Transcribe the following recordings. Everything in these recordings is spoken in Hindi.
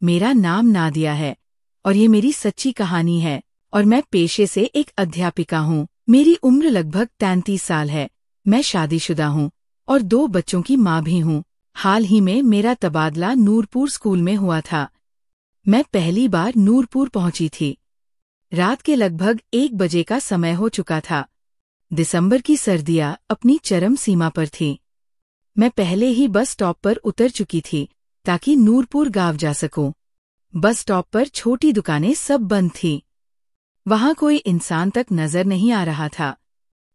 मेरा नाम नादिया है और ये मेरी सच्ची कहानी है और मैं पेशे से एक अध्यापिका हूँ। मेरी उम्र लगभग 33 साल है। मैं शादीशुदा हूँ और 2 बच्चों की माँ भी हूँ। हाल ही में मेरा तबादला नूरपुर स्कूल में हुआ था। मैं पहली बार नूरपुर पहुंची थी। रात के लगभग 1 बजे का समय हो चुका था। दिसंबर की सर्दियां अपनी चरम सीमा पर थीं। मैं पहले ही बस स्टॉप पर उतर चुकी थी ताकि नूरपुर गांव जा सकूं। बस स्टॉप पर छोटी दुकानें सब बंद थीं। वहां कोई इंसान तक नजर नहीं आ रहा था।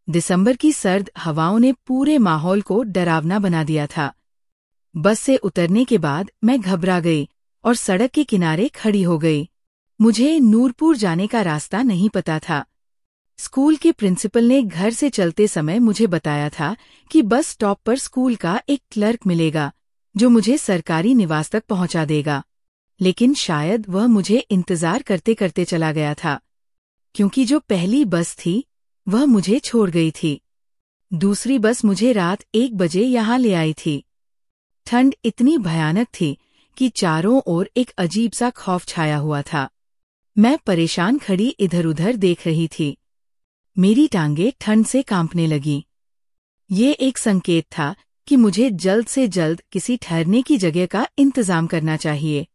दिसंबर की सर्द हवाओं ने पूरे माहौल को डरावना बना दिया था। बस से उतरने के बाद मैं घबरा गई और सड़क के किनारे खड़ी हो गई। मुझे नूरपुर जाने का रास्ता नहीं पता था। स्कूल के प्रिंसिपल ने घर से चलते समय मुझे बताया था कि बस स्टॉप पर स्कूल का एक क्लर्क मिलेगा जो मुझे सरकारी निवास तक पहुंचा देगा। लेकिन शायद वह मुझे इंतजार करते करते चला गया था, क्योंकि जो पहली बस थी वह मुझे छोड़ गई थी। दूसरी बस मुझे रात 1 बजे यहाँ ले आई थी। ठंड इतनी भयानक थी कि चारों ओर एक अजीब सा खौफ छाया हुआ था। मैं परेशान खड़ी इधर-उधर देख रही थी। मेरी टांगें ठंड से कांपने लगीं। ये एक संकेत था कि मुझे जल्द से जल्द किसी ठहरने की जगह का इंतजाम करना चाहिए।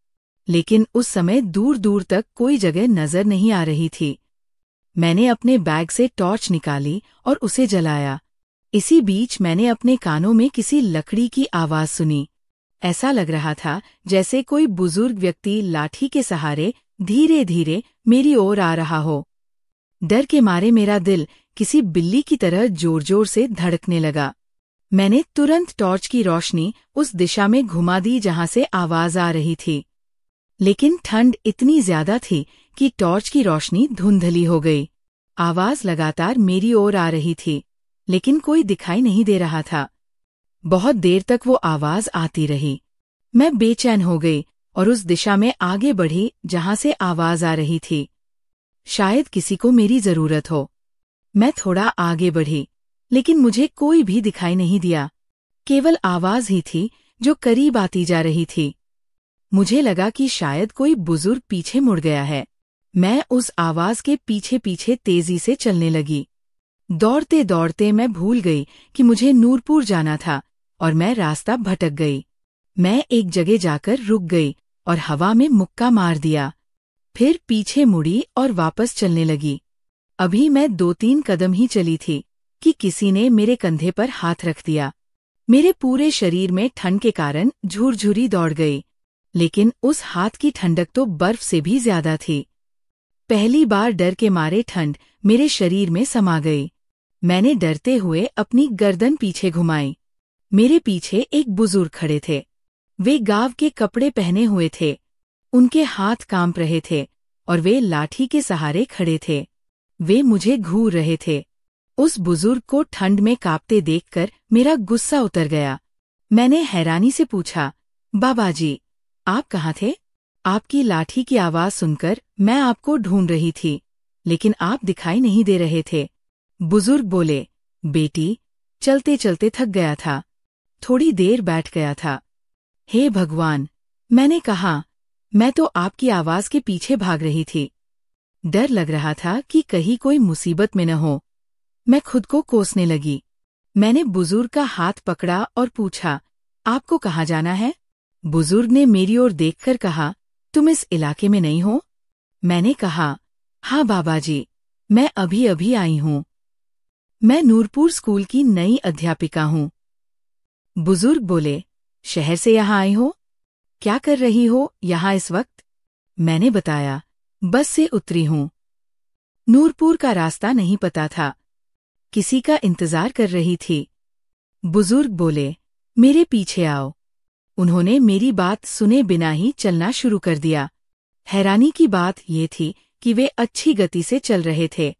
लेकिन उस समय दूर दूर तक कोई जगह नजर नहीं आ रही थी। मैंने अपने बैग से टॉर्च निकाली और उसे जलाया। इसी बीच मैंने अपने कानों में किसी लकड़ी की आवाज सुनी। ऐसा लग रहा था जैसे कोई बुजुर्ग व्यक्ति लाठी के सहारे धीरे धीरे मेरी ओर आ रहा हो। डर के मारे मेरा दिल किसी बिल्ली की तरह जोर जोर से धड़कने लगा। मैंने तुरंत टॉर्च की रोशनी उस दिशा में घुमा दी जहां से आवाज आ रही थी। लेकिन ठंड इतनी ज्यादा थी कि टॉर्च की रोशनी धुंधली हो गई। आवाज लगातार मेरी ओर आ रही थी, लेकिन कोई दिखाई नहीं दे रहा था। बहुत देर तक वो आवाज आती रही। मैं बेचैन हो गई और उस दिशा में आगे बढ़ी जहां से आवाज आ रही थी। शायद किसी को मेरी जरूरत हो। मैं थोड़ा आगे बढ़ी, लेकिन मुझे कोई भी दिखाई नहीं दिया। केवल आवाज ही थी जो करीब आती जा रही थी। मुझे लगा कि शायद कोई बुजुर्ग पीछे मुड़ गया है। मैं उस आवाज के पीछे पीछे तेजी से चलने लगी। दौड़ते दौड़ते मैं भूल गई कि मुझे नूरपुर जाना था और मैं रास्ता भटक गई। मैं एक जगह जाकर रुक गई और हवा में मुक्का मार दिया। फिर पीछे मुड़ी और वापस चलने लगी। अभी मैं 2-3 कदम ही चली थी कि किसी ने मेरे कंधे पर हाथ रख दिया। मेरे पूरे शरीर में ठंड के कारण झुरझुरी दौड़ गई, लेकिन उस हाथ की ठंडक तो बर्फ से भी ज्यादा थी। पहली बार डर के मारे ठंड मेरे शरीर में समा गई। मैंने डरते हुए अपनी गर्दन पीछे घुमाई। मेरे पीछे एक बुजुर्ग खड़े थे। वे गांव के कपड़े पहने हुए थे। उनके हाथ कांप रहे थे और वे लाठी के सहारे खड़े थे। वे मुझे घूर रहे थे। उस बुजुर्ग को ठंड में कांपते देखकर मेरा गुस्सा उतर गया। मैंने हैरानी से पूछा, बाबा जी, आप कहाँ थे? आपकी लाठी की आवाज सुनकर मैं आपको ढूंढ रही थी, लेकिन आप दिखाई नहीं दे रहे थे। बुजुर्ग बोले, बेटी, चलते चलते थक गया था, थोड़ी देर बैठ गया था। हे भगवान, मैंने कहा, मैं तो आपकी आवाज के पीछे भाग रही थी। डर लग रहा था कि कहीं कोई मुसीबत में न हो। मैं खुद को कोसने लगी। मैंने बुजुर्ग का हाथ पकड़ा और पूछा, आपको कहाँ जाना है? बुजुर्ग ने मेरी ओर देखकर कहा, तुम इस इलाके में नहीं हो? मैंने कहा, हाँ बाबा जी, मैं अभी अभी आई हूँ। मैं नूरपुर स्कूल की नई अध्यापिका हूँ। बुजुर्ग बोले, शहर से यहाँ आई हो? क्या कर रही हो यहाँ इस वक्त? मैंने बताया, बस से उतरी हूँ। नूरपुर का रास्ता नहीं पता था। किसी का इंतजार कर रही थी। बुजुर्ग बोले, मेरे पीछे आओ। उन्होंने मेरी बात सुने बिना ही चलना शुरू कर दिया। हैरानी की बात ये थी कि वे अच्छी गति से चल रहे थे।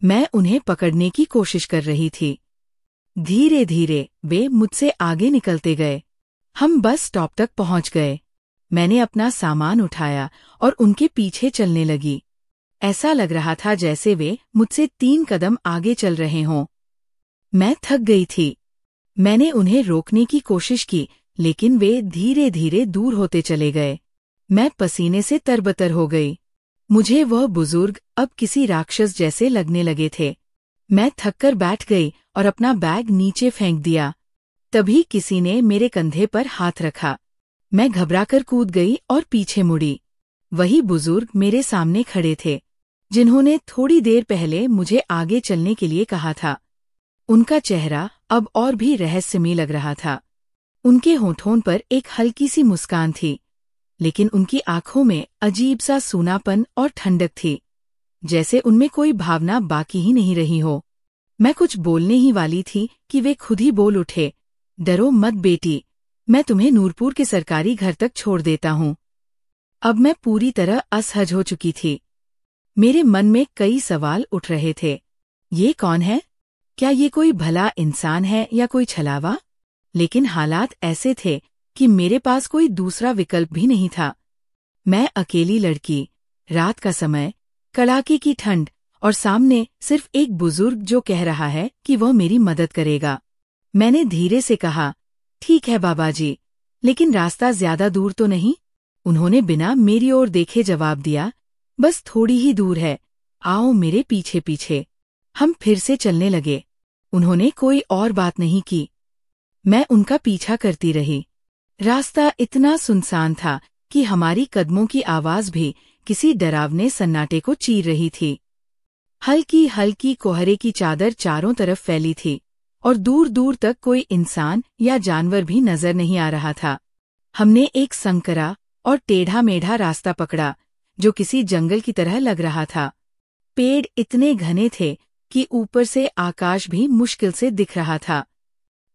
मैं उन्हें पकड़ने की कोशिश कर रही थी। धीरे धीरे वे मुझसे आगे निकलते गए। हम बस स्टॉप तक पहुंच गए। मैंने अपना सामान उठाया और उनके पीछे चलने लगी। ऐसा लग रहा था जैसे वे मुझसे 3 कदम आगे चल रहे हों। मैं थक गई थी। मैंने उन्हें रोकने की कोशिश की, लेकिन वे धीरे धीरे दूर होते चले गए। मैं पसीने से तरबतर हो गई। मुझे वह बुजुर्ग अब किसी राक्षस जैसे लगने लगे थे। मैं थककर बैठ गई और अपना बैग नीचे फेंक दिया। तभी किसी ने मेरे कंधे पर हाथ रखा। मैं घबराकर कूद गई और पीछे मुड़ी। वही बुजुर्ग मेरे सामने खड़े थे, जिन्होंने थोड़ी देर पहले मुझे आगे चलने के लिए कहा था। उनका चेहरा अब और भी रहस्यमय लग रहा था। उनके होठों पर एक हल्की सी मुस्कान थी, लेकिन उनकी आंखों में अजीब सा सूनापन और ठंडक थी, जैसे उनमें कोई भावना बाकी ही नहीं रही हो। मैं कुछ बोलने ही वाली थी कि वे खुद ही बोल उठे, डरो मत बेटी, मैं तुम्हें नूरपुर के सरकारी घर तक छोड़ देता हूँ। अब मैं पूरी तरह असहज हो चुकी थी। मेरे मन में कई सवाल उठ रहे थे। ये कौन है? क्या ये कोई भला इंसान है या कोई छलावा? लेकिन हालात ऐसे थे कि मेरे पास कोई दूसरा विकल्प भी नहीं था। मैं अकेली लड़की, रात का समय, कड़ाके की ठंड और सामने सिर्फ एक बुजुर्ग जो कह रहा है कि वह मेरी मदद करेगा। मैंने धीरे से कहा, ठीक है बाबा जी, लेकिन रास्ता ज्यादा दूर तो नहीं? उन्होंने बिना मेरी ओर देखे जवाब दिया, बस थोड़ी ही दूर है, आओ मेरे पीछे पीछे। हम फिर से चलने लगे। उन्होंने कोई और बात नहीं की। मैं उनका पीछा करती रही। रास्ता इतना सुनसान था कि हमारी कदमों की आवाज भी किसी डरावने सन्नाटे को चीर रही थी। हल्की हल्की कोहरे की चादर चारों तरफ फैली थी और दूर दूर तक कोई इंसान या जानवर भी नजर नहीं आ रहा था। हमने एक संकरा और टेढ़ा मेढ़ा रास्ता पकड़ा, जो किसी जंगल की तरह लग रहा था। पेड़ इतने घने थे कि ऊपर से आकाश भी मुश्किल से दिख रहा था।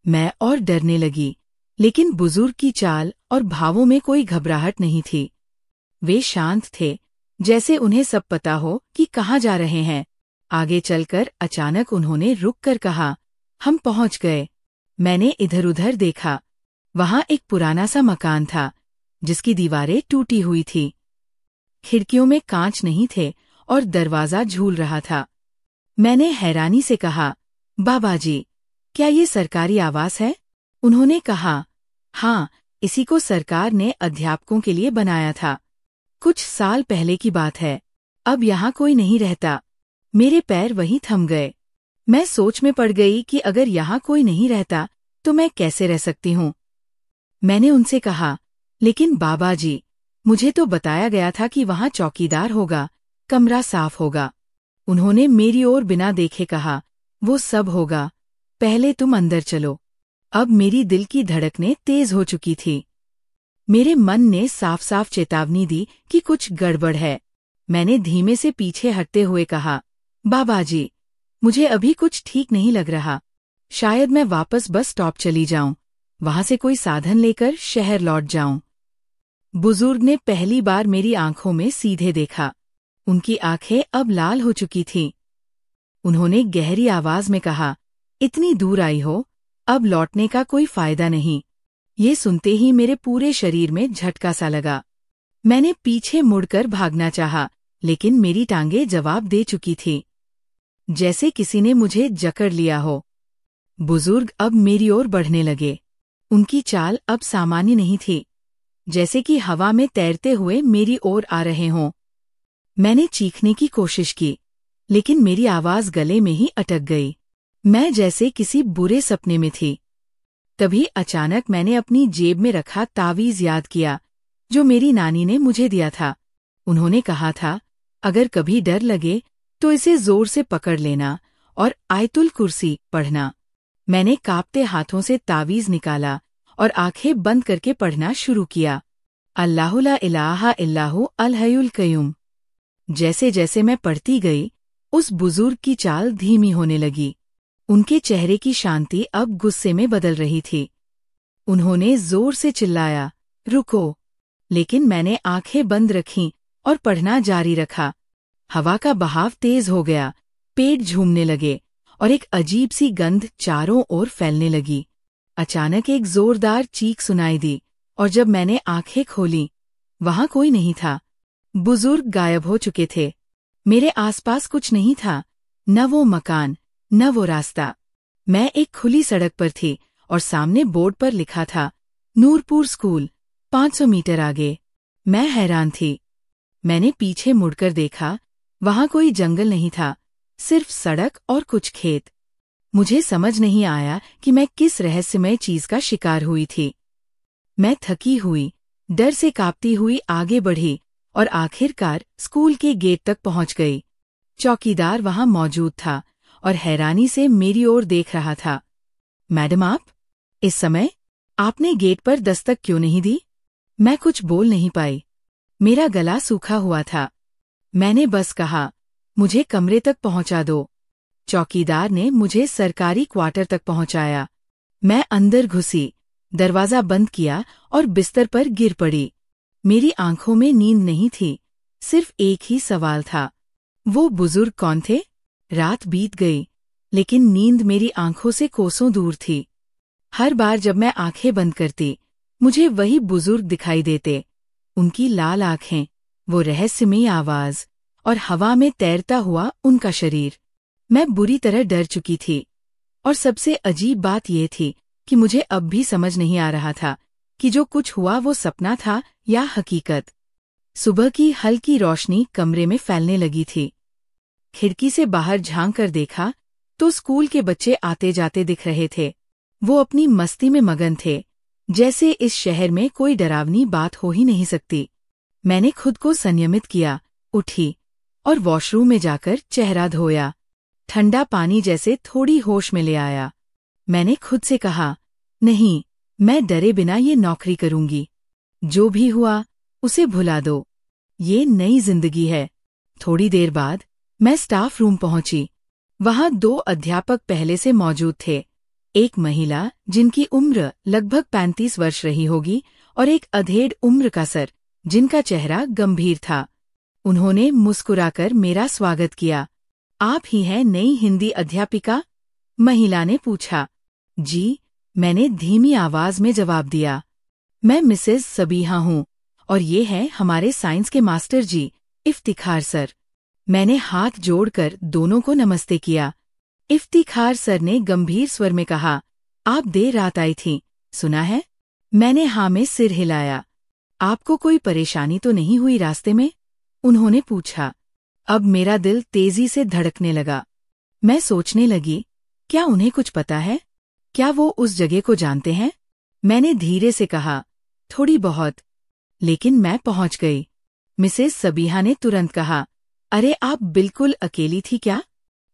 मैं और डरने लगी, लेकिन बुजुर्ग की चाल और भावों में कोई घबराहट नहीं थी। वे शांत थे, जैसे उन्हें सब पता हो कि कहाँ जा रहे हैं। आगे चलकर अचानक उन्होंने रुक कर कहा, हम पहुंच गए। मैंने इधर उधर देखा। वहां एक पुराना सा मकान था, जिसकी दीवारें टूटी हुई थी। खिड़कियों में कांच नहीं थे और दरवाजा झूल रहा था। मैंने हैरानी से कहा, बाबा जी, क्या ये सरकारी आवास है? उन्होंने कहा, हाँ, इसी को सरकार ने अध्यापकों के लिए बनाया था। कुछ साल पहले की बात है। अब यहाँ कोई नहीं रहता। मेरे पैर वहीं थम गए। मैं सोच में पड़ गई कि अगर यहाँ कोई नहीं रहता तो मैं कैसे रह सकती हूँ। मैंने उनसे कहा, लेकिन बाबा जी, मुझे तो बताया गया था कि वहाँ चौकीदार होगा, कमरा साफ होगा। उन्होंने मेरी ओर बिना देखे कहा, वो सब होगा, पहले तुम अंदर चलो। अब मेरी दिल की धड़कनें तेज हो चुकी थी। मेरे मन ने साफ साफ चेतावनी दी कि कुछ गड़बड़ है। मैंने धीमे से पीछे हटते हुए कहा, बाबा जी, मुझे अभी कुछ ठीक नहीं लग रहा। शायद मैं वापस बस स्टॉप चली जाऊं, वहां से कोई साधन लेकर शहर लौट जाऊं। बुजुर्ग ने पहली बार मेरी आंखों में सीधे देखा। उनकी आंखें अब लाल हो चुकी थीं। उन्होंने गहरी आवाज में कहा, इतनी दूर आई हो, अब लौटने का कोई फायदा नहीं। ये सुनते ही मेरे पूरे शरीर में झटका सा लगा। मैंने पीछे मुड़कर भागना चाहा, लेकिन मेरी टांगें जवाब दे चुकी थी, जैसे किसी ने मुझे जकड़ लिया हो। बुजुर्ग अब मेरी ओर बढ़ने लगे। उनकी चाल अब सामान्य नहीं थी, जैसे कि हवा में तैरते हुए मेरी ओर आ रहे हों। मैंने चीखने की कोशिश की, लेकिन मेरी आवाज गले में ही अटक गई। मैं जैसे किसी बुरे सपने में थी। तभी अचानक मैंने अपनी जेब में रखा तावीज याद किया, जो मेरी नानी ने मुझे दिया था। उन्होंने कहा था, अगर कभी डर लगे तो इसे जोर से पकड़ लेना और आयतुल कुर्सी पढ़ना। मैंने कांपते हाथों से तावीज निकाला और आंखें बंद करके पढ़ना शुरू किया। अल्लाहु ला इलाहा इल्लाहु अल हय्युल क़य्यूम। जैसे जैसे मैं पढ़ती गई, उस बुजुर्ग की चाल धीमी होने लगी। उनके चेहरे की शांति अब गुस्से में बदल रही थी। उन्होंने जोर से चिल्लाया, रुको! लेकिन मैंने आंखें बंद रखीं और पढ़ना जारी रखा। हवा का बहाव तेज हो गया, पेड़ झूमने लगे और एक अजीब सी गंध चारों ओर फैलने लगी। अचानक एक जोरदार चीख सुनाई दी और जब मैंने आंखें खोलीं, वहां कोई नहीं था। बुजुर्ग गायब हो चुके थे। मेरे आसपास कुछ नहीं था, न वो मकान, न वो रास्ता। मैं एक खुली सड़क पर थी और सामने बोर्ड पर लिखा था, नूरपुर स्कूल, 500 मीटर आगे। मैं हैरान थी। मैंने पीछे मुड़कर देखा, वहां कोई जंगल नहीं था, सिर्फ सड़क और कुछ खेत। मुझे समझ नहीं आया कि मैं किस रहस्यमय चीज का शिकार हुई थी। मैं थकी हुई, डर से कांपती हुई आगे बढ़ी और आखिरकार स्कूल के गेट तक पहुंच गई। चौकीदार वहां मौजूद था और हैरानी से मेरी ओर देख रहा था। मैडम, आप इस समय? आपने गेट पर दस्तक क्यों नहीं दी? मैं कुछ बोल नहीं पाई। मेरा गला सूखा हुआ था। मैंने बस कहा, मुझे कमरे तक पहुंचा दो। चौकीदार ने मुझे सरकारी क्वार्टर तक पहुंचाया। मैं अंदर घुसी, दरवाजा बंद किया और बिस्तर पर गिर पड़ी। मेरी आंखों में नींद नहीं थी, सिर्फ एक ही सवाल था, वो बुजुर्ग कौन थे? रात बीत गई, लेकिन नींद मेरी आंखों से कोसों दूर थी। हर बार जब मैं आंखें बंद करती, मुझे वही बुजुर्ग दिखाई देते। उनकी लाल आंखें, वो रहस्यमयी आवाज और हवा में तैरता हुआ उनका शरीर। मैं बुरी तरह डर चुकी थी और सबसे अजीब बात यह थी कि मुझे अब भी समझ नहीं आ रहा था कि जो कुछ हुआ वो सपना था या हकीकत। सुबह की हल्की रोशनी कमरे में फैलने लगी थी। खिड़की से बाहर झांक कर देखा तो स्कूल के बच्चे आते जाते दिख रहे थे। वो अपनी मस्ती में मगन थे, जैसे इस शहर में कोई डरावनी बात हो ही नहीं सकती। मैंने खुद को संयमित किया, उठी और वॉशरूम में जाकर चेहरा धोया। ठंडा पानी जैसे थोड़ी होश में ले आया। मैंने खुद से कहा, नहीं, मैं डरे बिना ये नौकरी करूंगी। जो भी हुआ उसे भुला दो, ये नई जिंदगी है। थोड़ी देर बाद मैं स्टाफ रूम पहुंची। वहां 2 अध्यापक पहले से मौजूद थे, एक महिला जिनकी उम्र लगभग 35 वर्ष रही होगी और एक अधेड़ उम्र का सर जिनका चेहरा गंभीर था। उन्होंने मुस्कुराकर मेरा स्वागत किया। आप ही हैं नई हिंदी अध्यापिका? महिला ने पूछा। जी, मैंने धीमी आवाज में जवाब दिया। मैं मिसेज सबीहा हूँ और ये हैं हमारे साइंस के मास्टर जी, इफ्तिखार सर। मैंने हाथ जोड़कर दोनों को नमस्ते किया। इफ्तिखार सर ने गंभीर स्वर में कहा, आप देर रात आई थीं, सुना है? मैंने हाँ में सिर हिलाया। आपको कोई परेशानी तो नहीं हुई रास्ते में? उन्होंने पूछा। अब मेरा दिल तेजी से धड़कने लगा। मैं सोचने लगी, क्या उन्हें कुछ पता है? क्या वो उस जगह को जानते हैं? मैंने धीरे से कहा, थोड़ी बहुत। लेकिन मैं पहुंच गई। मिसेस सबीहा ने तुरंत कहा, अरे आप बिल्कुल अकेली थी क्या?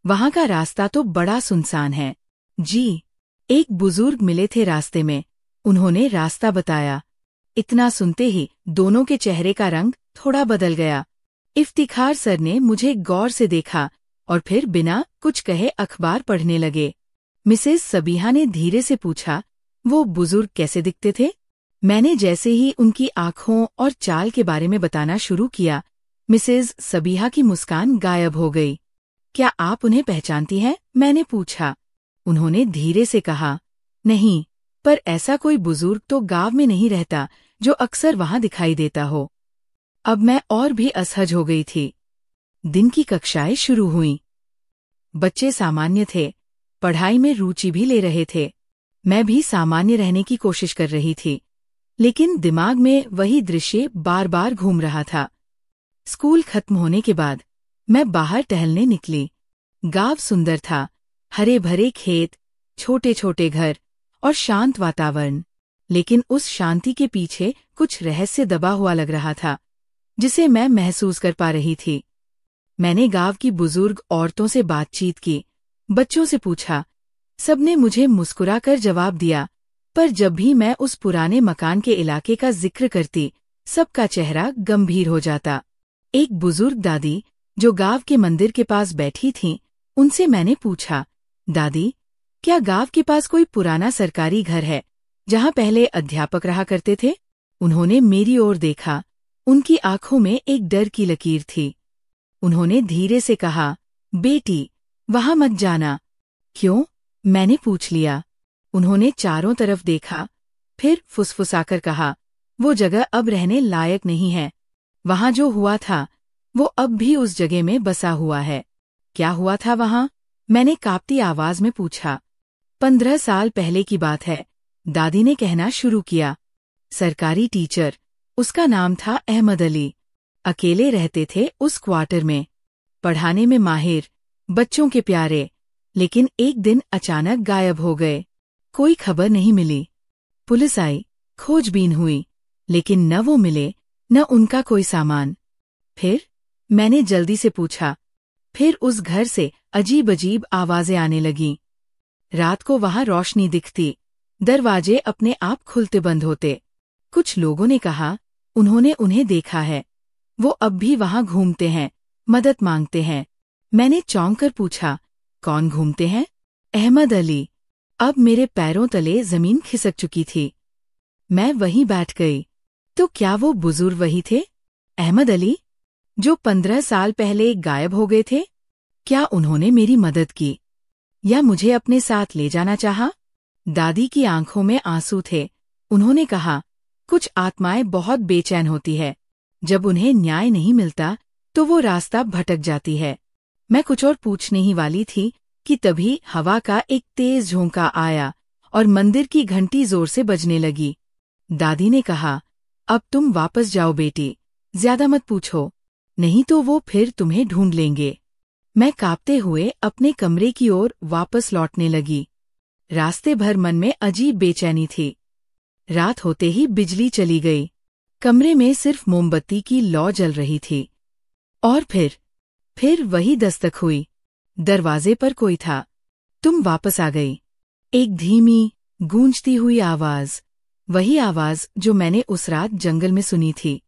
वहां का रास्ता तो बड़ा सुनसान है। जी, एक बुजुर्ग मिले थे रास्ते में, उन्होंने रास्ता बताया। इतना सुनते ही दोनों के चेहरे का रंग थोड़ा बदल गया। इफ्तिखार सर ने मुझे गौर से देखा और फिर बिना कुछ कहे अखबार पढ़ने लगे। मिसेस सबीहा ने धीरे से पूछा, वो बुजुर्ग कैसे दिखते थे? मैंने जैसे ही उनकी आंखों और चाल के बारे में बताना शुरू किया, मिसेस सबीहा की मुस्कान गायब हो गई। क्या आप उन्हें पहचानती हैं? मैंने पूछा। उन्होंने धीरे से कहा, नहीं, पर ऐसा कोई बुजुर्ग तो गांव में नहीं रहता जो अक्सर वहां दिखाई देता हो। अब मैं और भी असहज हो गई थी। दिन की कक्षाएं शुरू हुईं। बच्चे सामान्य थे, पढ़ाई में रुचि भी ले रहे थे। मैं भी सामान्य रहने की कोशिश कर रही थी, लेकिन दिमाग में वही दृश्य बार बार घूम रहा था। स्कूल खत्म होने के बाद मैं बाहर टहलने निकली। गांव सुंदर था, हरे भरे खेत, छोटे छोटे घर और शांत वातावरण। लेकिन उस शांति के पीछे कुछ रहस्य दबा हुआ लग रहा था, जिसे मैं महसूस कर पा रही थी। मैंने गांव की बुजुर्ग औरतों से बातचीत की, बच्चों से पूछा। सबने मुझे मुस्कुराकर जवाब दिया, पर जब भी मैं उस पुराने मकान के इलाके का जिक्र करती, सबका चेहरा गंभीर हो जाता। एक बुजुर्ग दादी जो गांव के मंदिर के पास बैठी थीं, उनसे मैंने पूछा, दादी, क्या गांव के पास कोई पुराना सरकारी घर है जहां पहले अध्यापक रहा करते थे? उन्होंने मेरी ओर देखा, उनकी आंखों में एक डर की लकीर थी। उन्होंने धीरे से कहा, बेटी, वहां मत जाना। क्यों? मैंने पूछ लिया। उन्होंने चारों तरफ देखा, फिर फुसफुसाकर कहा, वो जगह अब रहने लायक नहीं है। वहां जो हुआ था, वो अब भी उस जगह में बसा हुआ है। क्या हुआ था वहां? मैंने कांपती आवाज में पूछा। 15 साल पहले की बात है, दादी ने कहना शुरू किया। सरकारी टीचर, उसका नाम था अहमद अली। अकेले रहते थे उस क्वार्टर में। पढ़ाने में माहिर, बच्चों के प्यारे, लेकिन एक दिन अचानक गायब हो गए। कोई खबर नहीं मिली। पुलिस आई, खोजबीन हुई, लेकिन न वो मिले न उनका कोई सामान। फिर मैंने जल्दी से पूछा। फिर उस घर से अजीब अजीब आवाजें आने लगीं। रात को वहां रोशनी दिखती, दरवाजे अपने आप खुलते बंद होते। कुछ लोगों ने कहा उन्होंने उन्हें देखा है, वो अब भी वहां घूमते हैं, मदद मांगते हैं। मैंने चौंक कर पूछा, कौन घूमते हैं? अहमद अली। अब मेरे पैरों तले जमीन खिसक चुकी थी। मैं वहीं बैठ गई। तो क्या वो बुजुर्ग वही थे, अहमद अली, जो 15 साल पहले गायब हो गए थे? क्या उन्होंने मेरी मदद की या मुझे अपने साथ ले जाना चाहा? दादी की आंखों में आंसू थे। उन्होंने कहा, कुछ आत्माएं बहुत बेचैन होती है। जब उन्हें न्याय नहीं मिलता तो वो रास्ता भटक जाती है। मैं कुछ और पूछने ही वाली थी कि तभी हवा का एक तेज झोंका आया और मंदिर की घंटी जोर से बजने लगी। दादी ने कहा, अब तुम वापस जाओ बेटी, ज्यादा मत पूछो, नहीं तो वो फिर तुम्हें ढूंढ लेंगे। मैं कांपते हुए अपने कमरे की ओर वापस लौटने लगी। रास्ते भर मन में अजीब बेचैनी थी। रात होते ही बिजली चली गई। कमरे में सिर्फ मोमबत्ती की लौ जल रही थी। और फिर वही दस्तक हुई। दरवाजे पर कोई था। तुम वापस आ गई। एक धीमी, गूंजती हुई आवाज, वही आवाज जो मैंने उस रात जंगल में सुनी थी।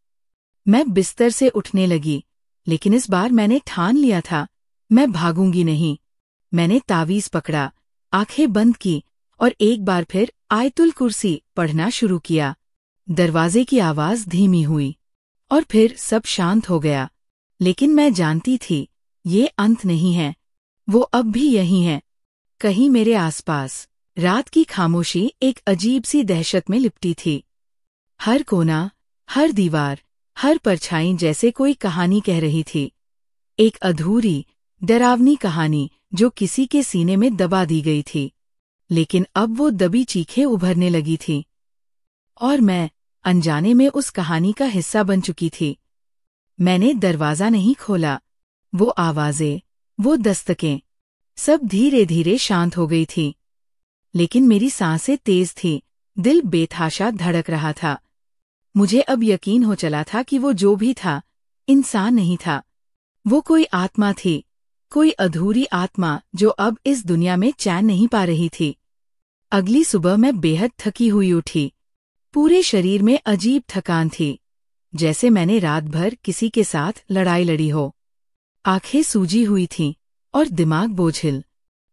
मैं बिस्तर से उठने लगी, लेकिन इस बार मैंने ठान लिया था, मैं भागूंगी नहीं। मैंने तावीज पकड़ा, आंखें बंद की और एक बार फिर आयतुल कुर्सी पढ़ना शुरू किया। दरवाजे की आवाज धीमी हुई और फिर सब शांत हो गया। लेकिन मैं जानती थी, ये अंत नहीं है। वो अब भी यही है, कहीं मेरे आसपास। रात की खामोशी एक अजीब सी दहशत में लिपटी थी। हर कोना, हर दीवार, हर परछाई जैसे कोई कहानी कह रही थी। एक अधूरी, डरावनी कहानी जो किसी के सीने में दबा दी गई थी। लेकिन अब वो दबी चीखें उभरने लगी थी और मैं अनजाने में उस कहानी का हिस्सा बन चुकी थी। मैंने दरवाजा नहीं खोला। वो आवाजें, वो दस्तकें, सब धीरे धीरे शांत हो गई थी। लेकिन मेरी सांसें तेज थी, दिल बेतहाशा धड़क रहा था। मुझे अब यकीन हो चला था कि वो जो भी था, इंसान नहीं था। वो कोई आत्मा थी, कोई अधूरी आत्मा जो अब इस दुनिया में चैन नहीं पा रही थी। अगली सुबह मैं बेहद थकी हुई उठी। पूरे शरीर में अजीब थकान थी, जैसे मैंने रात भर किसी के साथ लड़ाई लड़ी हो। आंखें सूजी हुई थीं और दिमाग बोझिल।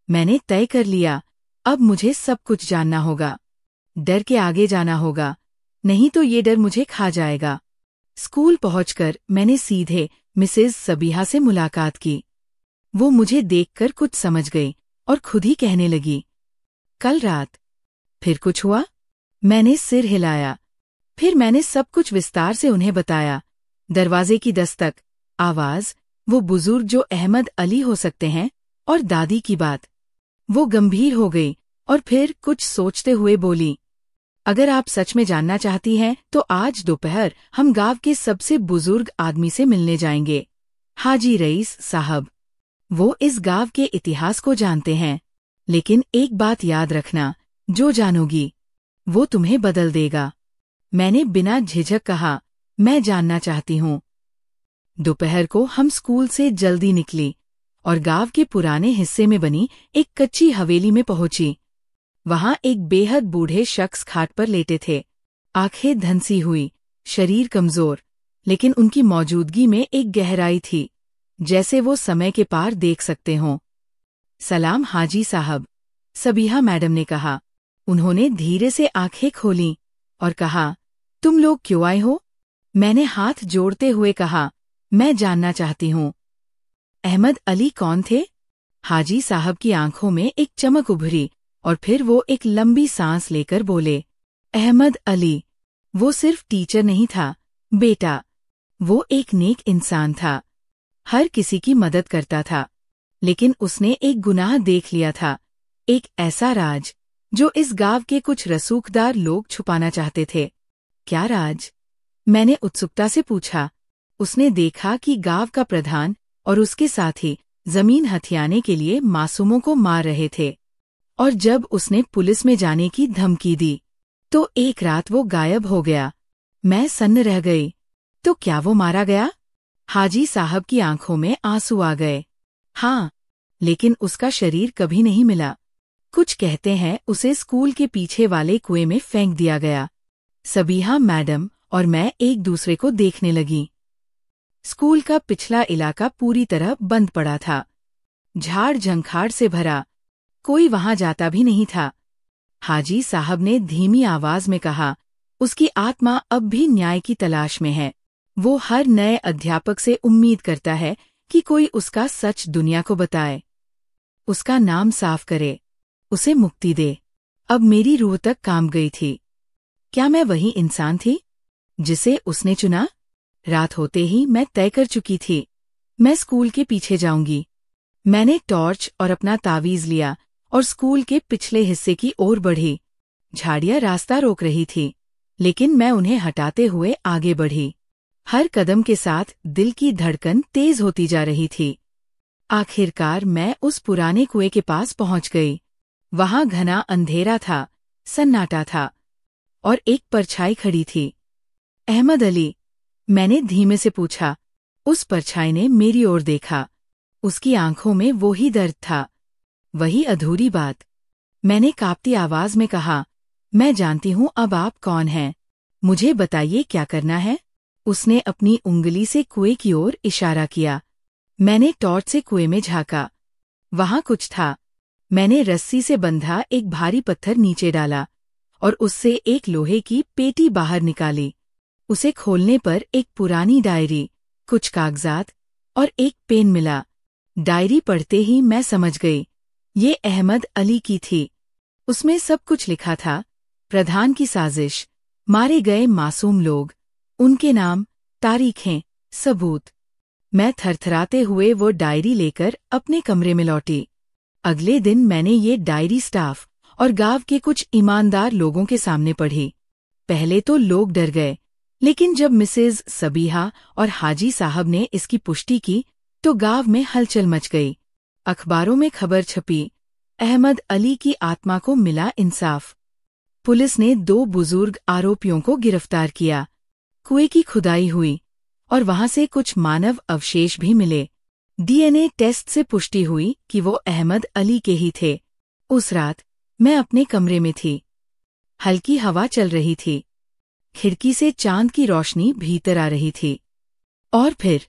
मैंने तय कर लिया, अब मुझे सब कुछ जानना होगा। डर के आगे जाना होगा, नहीं तो ये डर मुझे खा जाएगा। स्कूल पहुंचकर मैंने सीधे मिसेज सबीहा से मुलाकात की। वो मुझे देखकर कुछ समझ गई और खुद ही कहने लगी, कल रात फिर कुछ हुआ? मैंने सिर हिलाया। फिर मैंने सब कुछ विस्तार से उन्हें बताया। दरवाजे की दस्तक, आवाज, वो बुजुर्ग जो अहमद अली हो सकते हैं, और दादी की बात। वो गंभीर हो गई और फिर कुछ सोचते हुए बोली, अगर आप सच में जानना चाहती हैं तो आज दोपहर हम गांव के सबसे बुजुर्ग आदमी से मिलने जाएंगे, हाजी रईस साहब। वो इस गांव के इतिहास को जानते हैं। लेकिन एक बात याद रखना, जो जानोगी वो तुम्हें बदल देगा। मैंने बिना झिझक कहा, मैं जानना चाहती हूँ। दोपहर को हम स्कूल से जल्दी निकली और गांव के पुराने हिस्से में बनी एक कच्ची हवेली में पहुंची। वहां एक बेहद बूढ़े शख्स खाट पर लेटे थे। आंखें धंसी हुई, शरीर कमजोर, लेकिन उनकी मौजूदगी में एक गहराई थी, जैसे वो समय के पार देख सकते हों। सलाम हाजी साहब, सबीहा मैडम ने कहा। उन्होंने धीरे से आंखें खोलीं और कहा, तुम लोग क्यों आए हो? मैंने हाथ जोड़ते हुए कहा, मैं जानना चाहती हूँ। अहमद अली कौन थे? हाजी साहब की आंखों में एक चमक उभरी और फिर वो एक लंबी सांस लेकर बोले, अहमद अली, वो सिर्फ टीचर नहीं था, बेटा। वो एक नेक इंसान था, हर किसी की मदद करता था। लेकिन उसने एक गुनाह देख लिया था, एक ऐसा राज जो इस गांव के कुछ रसूखदार लोग छुपाना चाहते थे। क्या राज? मैंने उत्सुकता से पूछा। उसने देखा कि गांव का प्रधान और उसके साथी जमीन हथियाने के लिए मासूमों को मार रहे थे, और जब उसने पुलिस में जाने की धमकी दी तो एक रात वो गायब हो गया। मैं सन्न रह गई। तो क्या वो मारा गया? हाजी साहब की आंखों में आंसू आ गए। हाँ, लेकिन उसका शरीर कभी नहीं मिला। कुछ कहते हैं उसे स्कूल के पीछे वाले कुएं में फेंक दिया गया। सबीहा मैडम और मैं एक दूसरे को देखने लगी। स्कूल का पिछला इलाका पूरी तरह बंद पड़ा था, झाड़ झंखाड़ से भरा, कोई वहां जाता भी नहीं था। हाजी साहब ने धीमी आवाज में कहा, उसकी आत्मा अब भी न्याय की तलाश में है। वो हर नए अध्यापक से उम्मीद करता है कि कोई उसका सच दुनिया को बताए, उसका नाम साफ करे, उसे मुक्ति दे। अब मेरी रूह तक काम गई थी। क्या मैं वही इंसान थी जिसे उसने चुना? रात होते ही मैं तय कर चुकी थी, मैं स्कूल के पीछे जाऊंगी। मैंने टॉर्च और अपना तावीज लिया और स्कूल के पिछले हिस्से की ओर बढ़ी। झाड़ियां रास्ता रोक रही थी, लेकिन मैं उन्हें हटाते हुए आगे बढ़ी। हर कदम के साथ दिल की धड़कन तेज होती जा रही थी। आखिरकार मैं उस पुराने कुएं के पास पहुंच गई। वहां घना अंधेरा था, सन्नाटा था, और एक परछाई खड़ी थी। अहमद अली, मैंने धीमे से पूछा। उस परछाई ने मेरी ओर देखा। उसकी आंखों में वो ही दर्द था, वही अधूरी बात। मैंने कांपती आवाज में कहा, मैं जानती हूं अब आप कौन हैं। मुझे बताइए क्या करना है। उसने अपनी उंगली से कुएं की ओर इशारा किया। मैंने टॉर्च से कुएं में झांका। वहां कुछ था। मैंने रस्सी से बंधा एक भारी पत्थर नीचे डाला और उससे एक लोहे की पेटी बाहर निकाली। उसे खोलने पर एक पुरानी डायरी, कुछ कागजात और एक पेन मिला। डायरी पढ़ते ही मैं समझ गई, ये अहमद अली की थी। उसमें सब कुछ लिखा था, प्रधान की साजिश, मारे गए मासूम लोग, उनके नाम, तारीखें, सबूत। मैं थरथराते हुए वो डायरी लेकर अपने कमरे में लौटी। अगले दिन मैंने ये डायरी स्टाफ और गांव के कुछ ईमानदार लोगों के सामने पढ़ी। पहले तो लोग डर गए, लेकिन जब मिसेज सबीहा और हाजी साहब ने इसकी पुष्टि की तो गांव में हलचल मच गई। अखबारों में खबर छपी, अहमद अली की आत्मा को मिला इंसाफ। पुलिस ने 2 बुजुर्ग आरोपियों को गिरफ्तार किया। कुएं की खुदाई हुई और वहां से कुछ मानव अवशेष भी मिले। डीएनए टेस्ट से पुष्टि हुई कि वो अहमद अली के ही थे। उस रात मैं अपने कमरे में थी। हल्की हवा चल रही थी। खिड़की से चांद की रोशनी भीतर आ रही थी। और फिर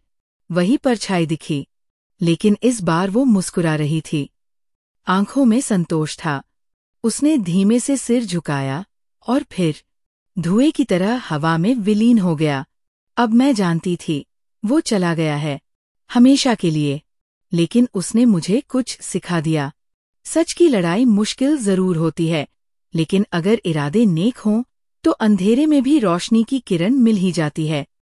वही परछाई दिखी, लेकिन इस बार वो मुस्कुरा रही थी। आंखों में संतोष था। उसने धीमे से सिर झुकाया और फिर धुएं की तरह हवा में विलीन हो गया। अब मैं जानती थी, वो चला गया है, हमेशा के लिए। लेकिन उसने मुझे कुछ सिखा दिया। सच की लड़ाई मुश्किल जरूर होती है, लेकिन अगर इरादे नेक हों तो अंधेरे में भी रोशनी की किरण मिल ही जाती है।